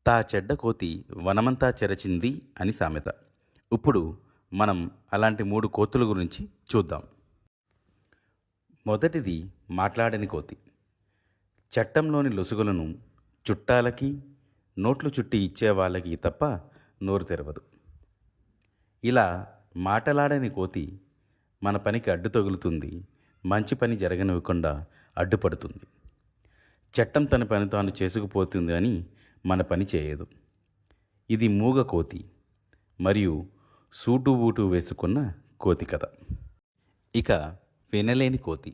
తా చెడ్డ కోతి వనమంతా చెరచింది అని సామెత. ఇప్పుడు మనం అలాంటి 3 కోతుల గురించి చూద్దాం. మొదటిది మాట్లాడని కోతి. చట్టంలోని లొసుగులను చుట్టాలకి, నోట్లు చుట్టి ఇచ్చే వాళ్ళకి తప్ప నోరు తెరవదు. ఇలా మాటలాడని కోతి మన పనికి అడ్డు తగులుతుంది, మంచి పని జరగనివ్వకుండా అడ్డుపడుతుంది. చట్టం తన పని తాను చేసుకుపోతుంది అని మన పని చేయదు. ఇది మూగ కోతి మరియు సూటు బూటు వేసుకున్న కోతి కథ. ఇక వినలేని కోతి.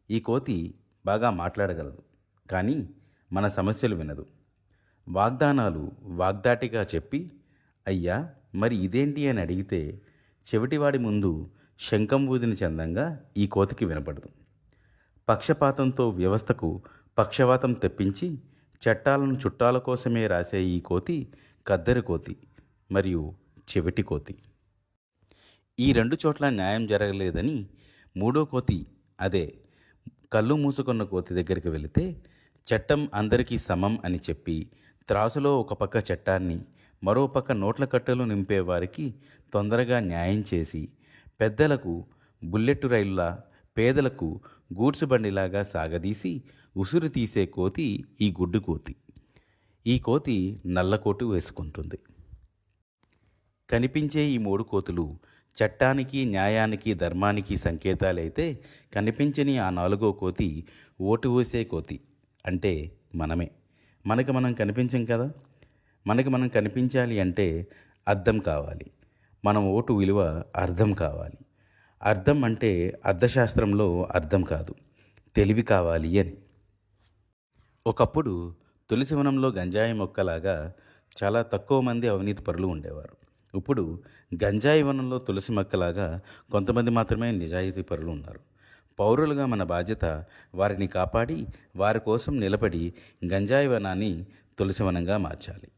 ఈ కోతి బాగా మాట్లాడగలదు, కానీ మన సమస్యలు వినదు. వాగ్దానాలు వాగ్దాటిగా చెప్పి అయ్యా మరి ఇదేంటి అని అడిగితే చెవిటివాడి ముందు శంఖం ఊదిన చందంగా ఈ కోతికి వినపడదు. పక్షపాతంతో వ్యవస్థకు పక్షవాతం తెప్పించి చట్టాలను చుట్టాల కోసమే రాసే ఈ కోతి కద్దరి కోతి మరియు చెవిటి కోతి. ఈ 2 చోట్ల న్యాయం జరగలేదని మూడో కోతి, అదే కళ్ళు మూసుకున్న కోతి దగ్గరికి వెళితే చట్టం అందరికీ సమం అని చెప్పి త్రాసులో ఒక పక్క చట్టాన్ని, మరో పక్క నోట్ల కట్టలు నింపేవారికి తొందరగా న్యాయం చేసి పెద్దలకు బుల్లెట్ రైలులా, పేదలకు గూడ్స్ బండిలాగా సాగదీసి ఉసురు తీసే కోతి ఈ గుడ్డు కోతి. ఈ కోతి నల్లకోటు వేసుకుంటుంది. కనిపించే ఈ 3 కోతులు చట్టానికి, న్యాయానికి, ధర్మానికి సంకేతాలైతే కనిపించని ఆ 4వ కోతి ఓటు వేసే కోతి, అంటే మనమే. మనకి మనం కనిపించం కదా. మనకి మనం కనిపించాలి అంటే అర్థం కావాలి. మనం ఓటు విలువ అర్థం కావాలి. అర్థం అంటే అర్థశాస్త్రంలో అర్థం కాదు, తెలివి కావాలి అని. ఒకప్పుడు తులసివనంలో గంజాయి మొక్కలాగా చాలా తక్కువ మంది అవినీతి పరులు ఉండేవారు. ఇప్పుడు గంజాయి వనంలో తులసి మొక్కలాగా కొంతమంది మాత్రమే నిజాయితీ పరులు ఉన్నారు. పౌరులుగా మన బాధ్యత వారిని కాపాడి వారి కోసం నిలబడి గంజాయి వనాన్ని తులసివనంగా మార్చాలి.